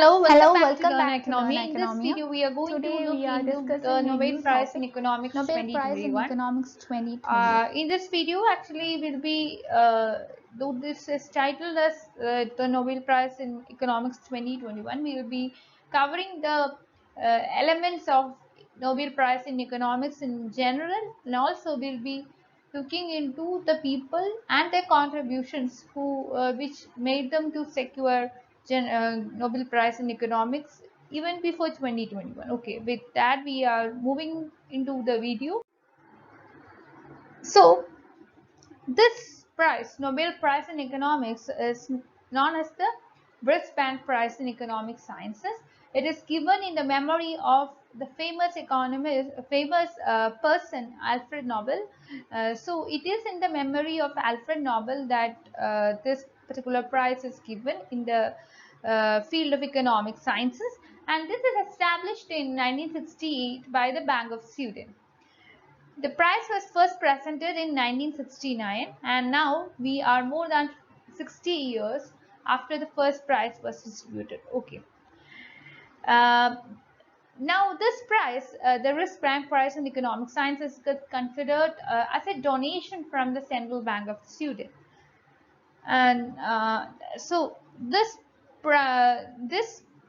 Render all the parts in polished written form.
Hello, welcome Hello, back to welcome Learn back to Learn Economy. In this Economia. video, we are going to Today look we are into the discussing a Nobel new Prize in topic, Economics Nobel Prize in 2021. Economics 2020. In this video, actually, will be though this is titled as the Nobel Prize in Economics 2021. We will be covering the elements of Nobel Prize in Economics in general, and also we'll be looking into the people and their contributions who which made them to secure Nobel Prize in Economics even before 2021. Okay, with that we are moving into the video. So this prize, Nobel Prize in Economics, is known as the Brisbane Prize in Economic Sciences. It is given in the memory of the famous economist, famous person, Alfred Nobel. So it is in the memory of Alfred Nobel that this particular prize is given in the field of economic sciences, and this is established in 1968 by the Bank of Sweden. The prize was first presented in 1969, and now we are more than 60 years after the first prize was distributed. Okay. Uh, Now this prize, the Brisbane Prize in Economic Sciences, is considered as a donation from the Central Bank of Sweden. And so this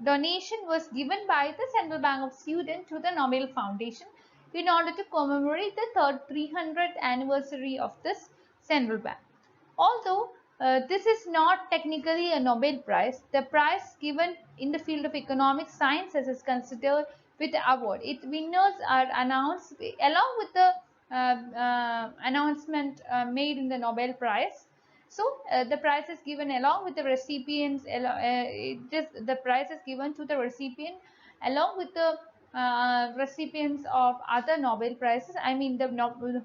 donation was given by the Central Bank of Sweden to the Nobel Foundation in order to commemorate the 300th anniversary of this central bank. Although this is not technically a Nobel Prize, the prize given in the field of economic sciences is considered with the award. Its winners are announced along with the announcement made in the Nobel Prize. So the prize is given along with the recipients. The prize is given to the recipient along with the recipients of other Nobel prizes. I mean,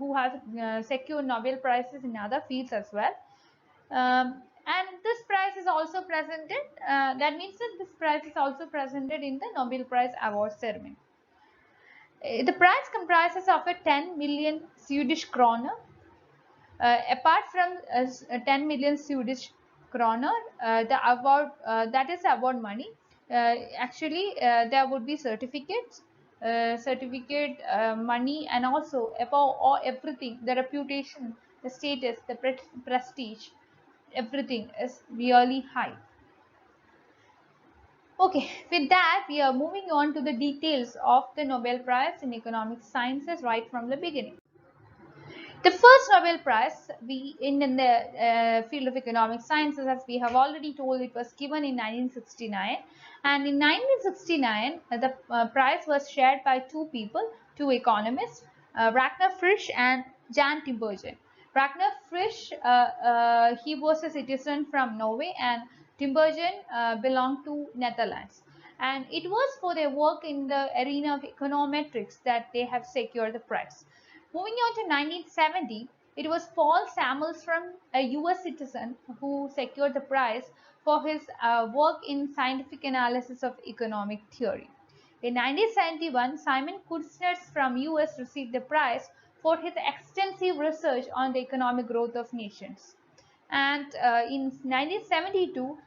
who have secured Nobel prizes in other fields as well. And this prize is also presented. That means that this prize is also presented in the Nobel Prize award ceremony. The prize comprises of a 10 million Swedish kroner. Apart from 10 million Swedish kroner, the award that is award money. Actually, there would be certificate money, and also above all everything, the reputation, the status, the prestige, everything is really high. Okay, with that, we are moving on to the details of the Nobel Prize in Economic Sciences right from the beginning. The first Nobel Prize in the field of economic sciences, as we have already told, it was given in 1969. And in 1969, the prize was shared by two people, two economists, Ragnar Frisch and Jan Tinbergen. Ragnar Frisch, he was a citizen from Norway, and Tinbergen belonged to Netherlands. And it was for their work in the arena of econometrics that they have secured the prize. Moving on to 1970, it was Paul Samuelson, a US citizen, who secured the prize for his work in scientific analysis of economic theory. In 1971, Simon Kuznets from US received the prize for his extensive research on the economic growth of nations. And in 1972,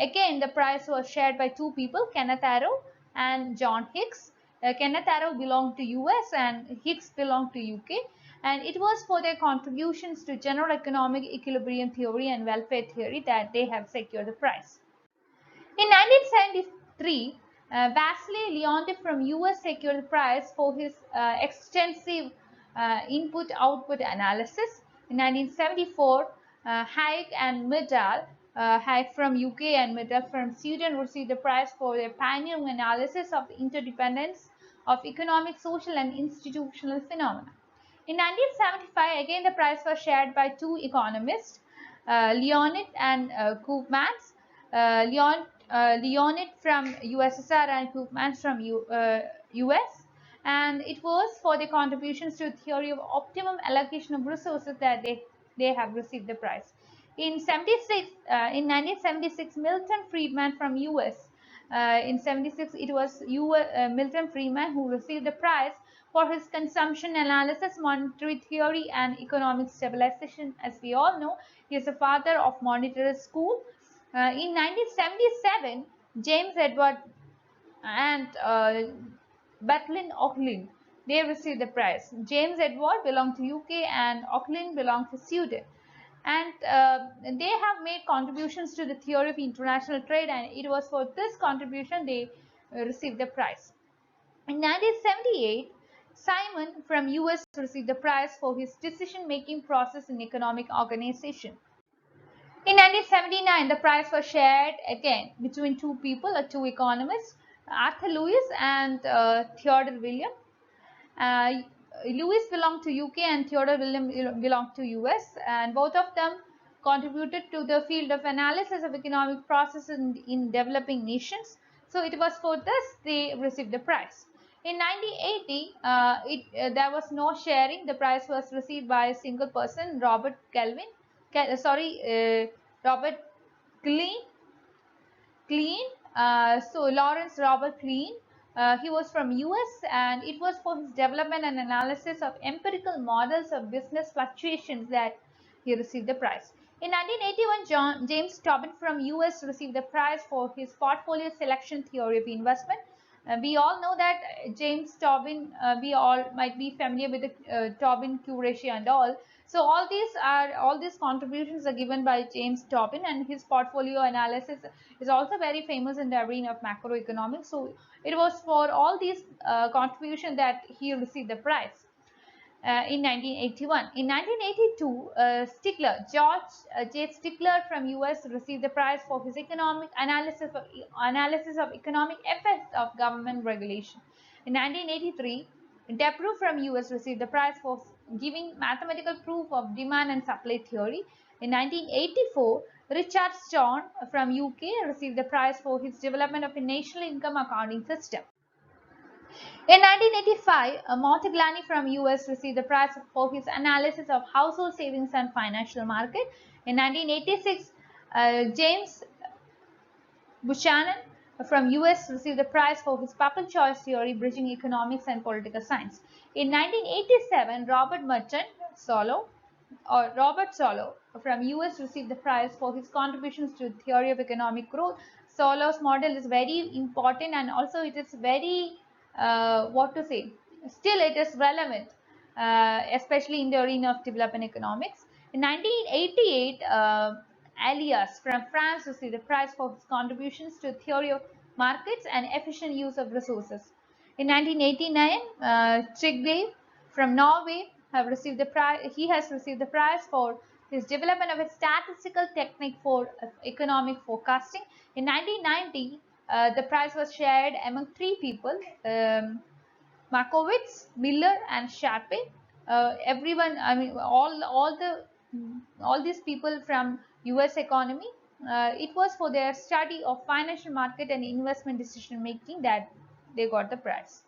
again the prize was shared by two people, Kenneth Arrow and John Hicks. Kenneth Arrow belonged to US and Hicks belonged to UK, and it was for their contributions to general economic equilibrium theory and welfare theory that they have secured the prize. In 1973, Vasily Leontief from US secured the prize for his extensive input-output analysis. In 1974, Hayek and Middle, Hayek from UK and Middle from Sweden, received the prize for their pioneering analysis of the interdependence of economic, social, and institutional phenomena. In 1975, again the prize was shared by two economists, Leonid and Koopmans. Leonid from USSR and Koopmans from US, and it was for their contributions to the theory of optimum allocation of resources that they have received the prize. In 1976, Milton Friedman from US. In 76, it was Milton Friedman who received the prize for his consumption analysis, monetary theory, and economic stabilization. As we all know, he is the father of monetary school. In 1977, James Edward and Bethlen Auckland, they received the prize. James Edward belonged to UK and Auckland belonged to Sweden. And they have made contributions to the theory of international trade, and it was for this contribution they received the prize. In 1978, Simon from US received the prize for his decision-making process in economic organization. In 1979, the prize was shared again between two people, two economists, Arthur Lewis and Theodore William. Uh, Lewis belonged to UK and Theodore William belonged to US, and both of them contributed to the field of analysis of economic processes in developing nations. So it was for this they received the prize. In 1980, there was no sharing. The prize was received by a single person, Robert Robert Klein. So Lawrence Robert Klein, he was from US, and it was for his development and analysis of empirical models of business fluctuations that he received the prize. In 1981, James Tobin from US received the prize for his portfolio selection theory of investment. We all know that James Tobin, we all might be familiar with the Tobin-Q ratio and all. So all these contributions are given by James Tobin, and his portfolio analysis is also very famous in the arena of macroeconomics. So it was for all these contributions that he received the prize. In 1981. In 1982, George J. Stickler from US received the prize for his economic analysis of economic effects of government regulation. In 1983, Debreu from US received the prize for giving mathematical proof of demand and supply theory. In 1984, Richard Stone from UK received the prize for his development of a national income accounting system. In 1985, Montaglani from US received the prize for his analysis of household savings and financial market. In 1986, James Buchanan from US received the prize for his public choice theory, bridging economics and political science. In 1987, Robert Solow from US received the prize for his contributions to the theory of economic growth. Solow's model is very important, and also it is very still it is relevant, especially in the arena of development economics. In 1988, Elias from France received the prize for his contributions to theory of markets and efficient use of resources. In 1989, Trygve from Norway have received the prize. He has received the prize for his development of a statistical technique for economic forecasting. In 1990, the prize was shared among three people: Markowitz, Miller, and Sharpe. Everyone, I mean, all these people from U.S. economy. It was for their study of financial market and investment decision making that they got the prize.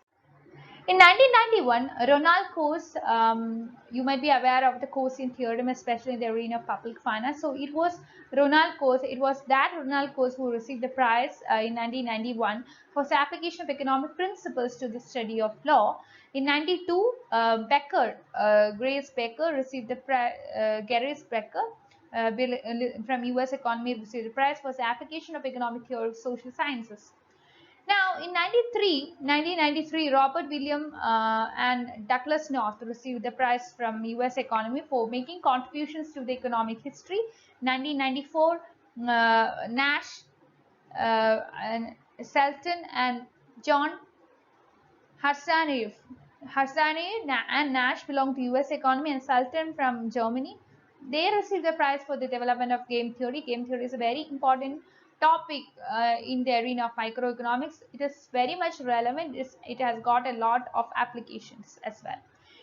In 1991, Ronald Coase, you might be aware of the Coase theorem, especially in the arena of public finance. So it was Ronald Coase, it was that Ronald Coase who received the prize in 1991 for his application of economic principles to the study of law. In 92, Grace Becker received the prize, Grace Becker from US economy received the prize for his application of economic theory of social sciences. Now, in 1993, Robert William and Douglas North received the prize from US economy for making contributions to the economic history. 1994, Nash, and Selton and John Harsanyev and Nash belong to US economy, and Sultan from Germany. They received the prize for the development of game theory. Game theory is a very important topic in the arena of microeconomics. It is very much relevant. It has got a lot of applications as well.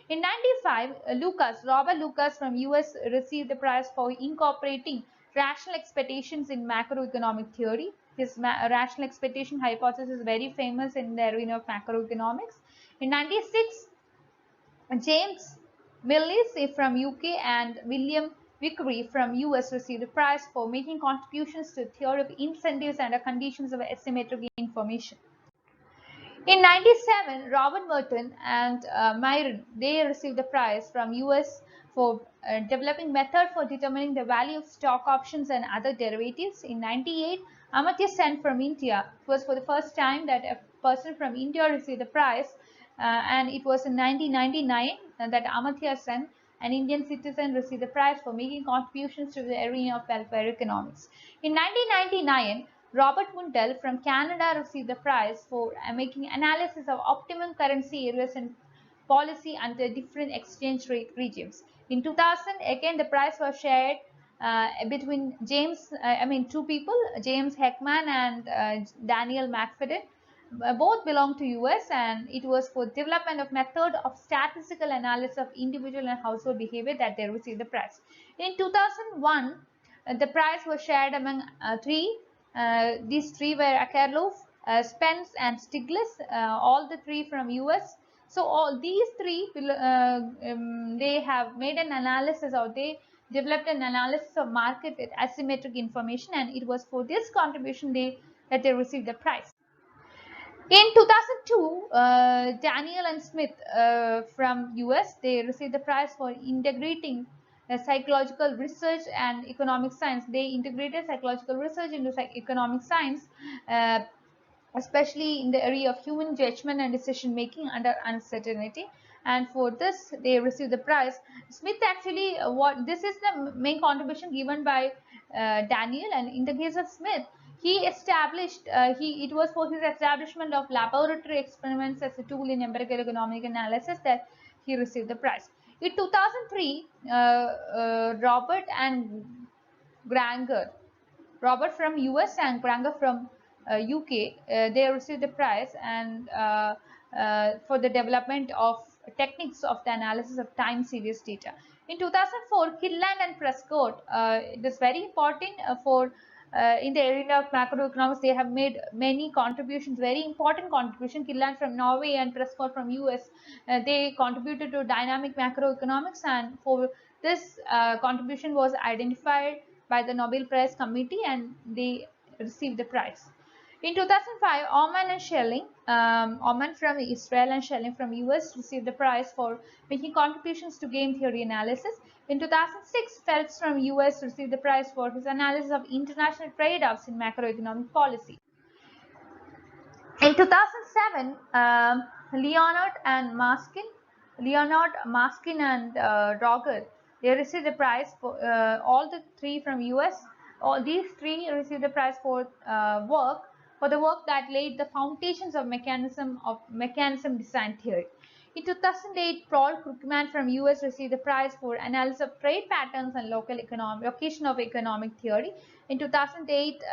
In 95, Robert Lucas from US received the prize for incorporating rational expectations in macroeconomic theory. His rational expectation hypothesis is very famous in the arena of macroeconomics. In 96, James Millis from UK and William Vickery from US received a prize for making contributions to the theory of incentives under conditions of asymmetric information. In 97, Robert Merton and Myron, they received the prize from US for developing method for determining the value of stock options and other derivatives. In 98, Amartya Sen from India. It was for the first time that a person from India received the prize, and it was in 1999 that Amartya Sen, an Indian citizen, received the prize for making contributions to the arena of welfare economics. In 1999, Robert Mundell from Canada received the prize for making analysis of optimum currency areas and policy under different exchange rate regimes. In 2000, again the prize was shared between two people, James Heckman and Daniel McFadden. Both belong to US, and it was for development of method of statistical analysis of individual and household behavior that they received the prize. In 2001, the prize was shared among three. These three were Akerlof, Spence, and Stiglitz, all the three from US. So all these three, they have made an analysis, or they developed an analysis of market with asymmetric information, and it was for this contribution that they received the prize. In 2002, Daniel and Smith from US, they received the prize for integrating psychological research and economic science. They integrated psychological research into economic science, especially in the area of human judgment and decision making under uncertainty, and for this they received the prize. Smith actually, what this is the main contribution given by Daniel, and in the case of Smith, he established it was for his establishment of laboratory experiments as a tool in empirical economic analysis that he received the prize. In 2003, Robert and Granger, Robert from US and Granger from UK, they received the prize, and for the development of techniques of the analysis of time series data. In 2004, Kidland and Prescott, it is very important for in the area of macroeconomics. They have made many contributions, very important contribution. Kidland from Norway and Prescott from US, they contributed to dynamic macroeconomics, and for this contribution was identified by the Nobel Prize Committee, and they received the prize. In 2005, Oman and Schelling, Oman from Israel and Schelling from US, received the prize for making contributions to game theory analysis. In 2006, Phelps from US received the prize for his analysis of international trade-offs in macroeconomic policy. In 2007, Leonard Maskin and Roger, they received the prize for all the three from US. All these three received the prize for the work that laid the foundations of mechanism design theory. In 2008, Paul Krugman from US received the prize for analysis of trade patterns and location of economic theory. In 2008,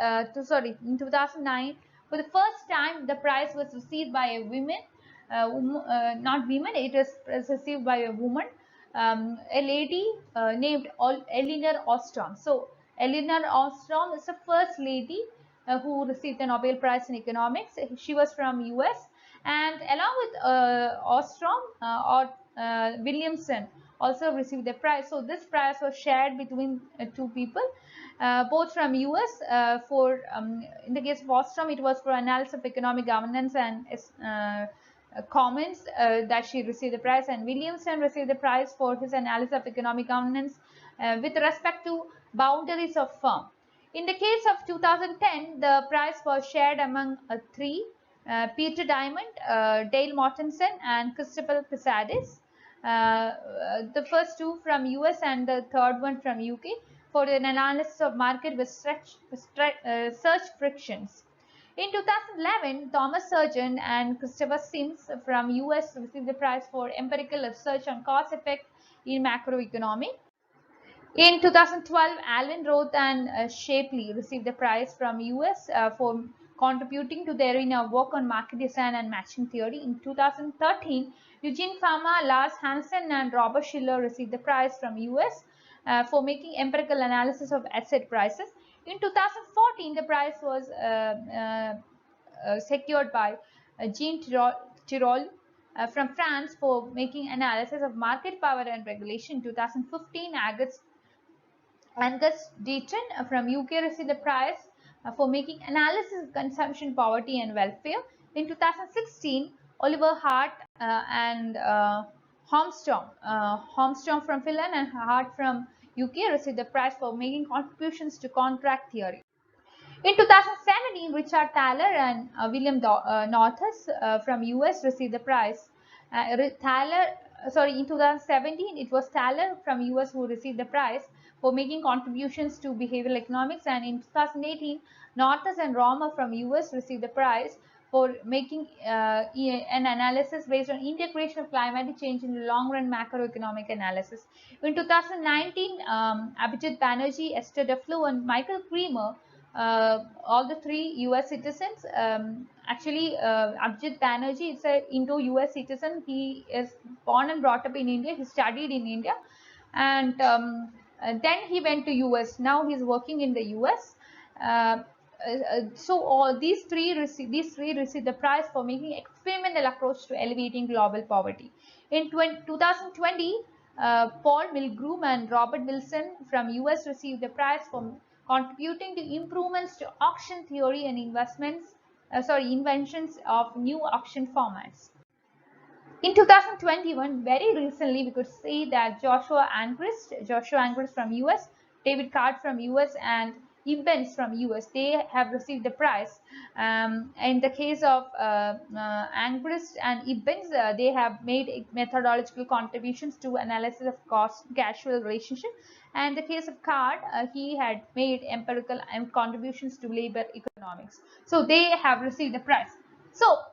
in 2009, for the first time, the prize was received by a woman, not women, it was received by a woman, a lady named Elinor Ostrom. So, Elinor Ostrom is the first lady who received the Nobel Prize in Economics. She was from US, and along with Ostrom Williamson also received the prize. So, this prize was shared between two people, both from US. In the case of Ostrom, it was for analysis of economic governance and comments that she received the prize, and Williamson received the prize for his analysis of economic governance with respect to boundaries of firm. In the case of 2010, the prize was shared among three: Peter Diamond, Dale Mortensen, and Christopher Pisadis. The first two from US and the third one from UK, for an analysis of market with search frictions. In 2011, Thomas Surgeon and Christopher Sims from US received the prize for empirical research on cause effect in macroeconomy. In 2012, Alvin Roth and Shapley received the prize from US for contributing to the arena of work on market design and matching theory. In 2013, Eugene Fama, Lars Hansen, and Robert Schiller received the prize from US for making empirical analysis of asset prices. In 2014, the prize was secured by Jean Tirole from France for making analysis of market power and regulation. In 2015, Angus Deaton from UK received the prize for making analysis of consumption, poverty, and welfare. In 2016, Oliver Hart and Holmstrom from Finland and Hart from UK received the prize for making contributions to contract theory. In 2017, Richard Thaler and William Northus from US received the prize. In 2017, it was Thaler from US who received the prize for making contributions to behavioral economics, and in 2018, Northus and Romer from US received the prize for making an analysis based on integration of climatic change in the long-run macroeconomic analysis. In 2019, Abhijit Banerjee, Esther Duflo, and Michael Kremer, all the three US citizens. Abhijit Banerjee is a Indo-US citizen. He is born and brought up in India. He studied in India, and then he went to US. Now he's working in the US. So all these three received the prize for making experimental approach to elevating global poverty. In 2020, Paul Milgrom and Robert Wilson from US received the prize for contributing to improvements to auction theory and inventions of new auction formats. In 2021, very recently, we could see that Joshua Angrist from US, David Card from US, and Ibbens from US, they have received the prize. In the case of Angrist and Ibbens, they have made methodological contributions to analysis of cost-causal relationship. And the case of Card, he had made empirical contributions to labor economics. So they have received the prize. So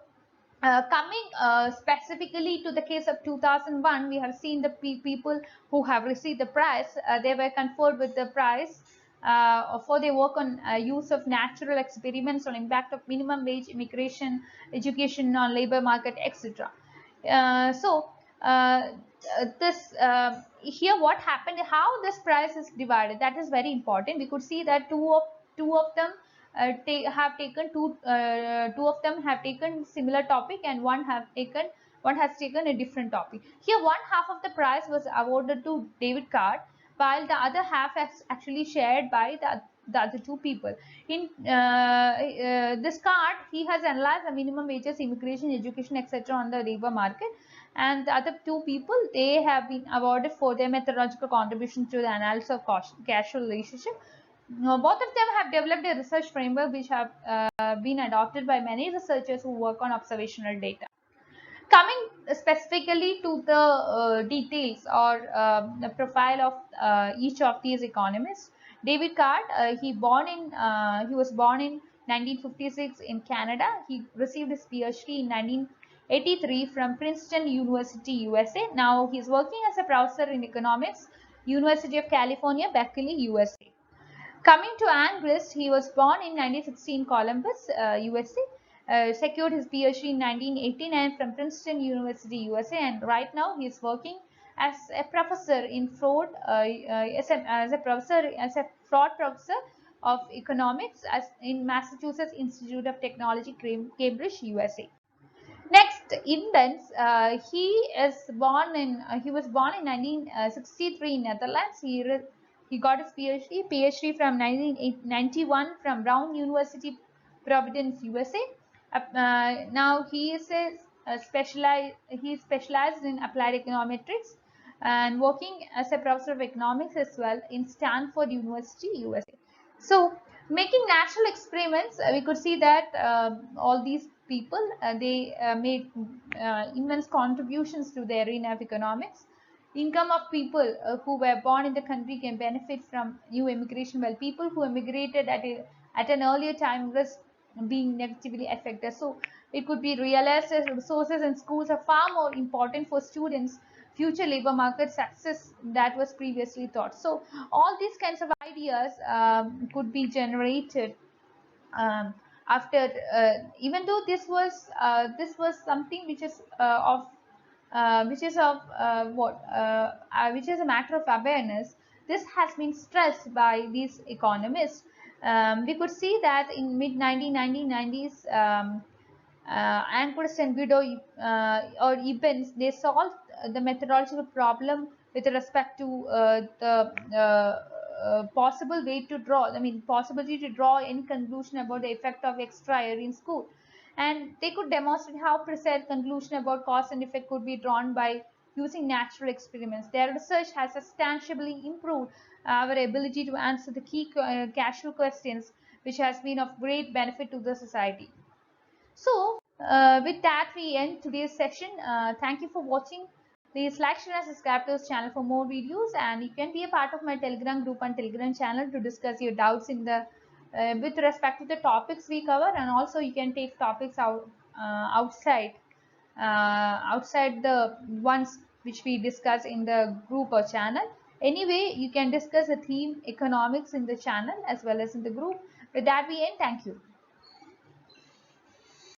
coming specifically to the case of 2001, we have seen the people who have received the prize. They were conferred with the prize for their work on use of natural experiments on impact of minimum wage, immigration, education on labor market, etc. This here what happened, how this prize is divided, that is very important. We could see that two of them two of them have taken similar topic, and one has taken a different topic. Here, one half of the prize was awarded to David Card, while the other half is actually shared by the other two people. In this Card, he has analyzed the minimum wages, immigration, education, etc. on the labor market, and the other two people, they have been awarded for their methodological contribution to the analysis of causal relationship. Both of them have developed a research framework which have been adopted by many researchers who work on observational data. Coming specifically to the details or the profile of each of these economists, David Card, he was born in 1956 in Canada. He received his PhD in 1983 from Princeton University, USA. Now he is working as a professor in economics, University of California, Berkeley, USA. Coming to Angrist, he was born in 1916 Columbus, USA. Secured his PhD in 1989 from Princeton University, USA, and right now he is working as a professor in fraud, as a fraud professor of economics in Massachusetts Institute of Technology, Cambridge, USA. Next, Ibbens, he was born in 1963 in Netherlands. He got his PhD from 1991 from Brown University, Providence, USA. Now he is he is specialized in applied econometrics and working as a professor of economics as well in Stanford University, USA. So, making natural experiments, we could see that all these people, they made immense contributions to the arena of economics. Income of people who were born in the country can benefit from new immigration, while people who immigrated at an earlier time risk being negatively affected. So it could be realized as resources and schools are far more important for students' future labor market success that was previously thought. So all these kinds of ideas could be generated after, even though this was something which is which is which is a matter of awareness. This has been stressed by these economists. We could see that in mid 1990s, Angrist and Guido or Ibbens, they solved the methodological problem with respect to possible way to draw, possibility to draw any conclusion about the effect of extra air in school. And they could demonstrate how precise conclusion about cause and effect could be drawn by using natural experiments. Their research has substantially improved our ability to answer the key causal questions which has been of great benefit to the society. So with that we end today's session. Thank you for watching. Please like, share and subscribe to this channel for more videos, and you can be a part of my Telegram group and Telegram channel to discuss your doubts in the with respect to the topics we cover, and also you can take topics outside the ones which we discuss in the group or channel. Anyway, you can discuss the theme economics in the channel as well as in the group. With that we end. Thank you.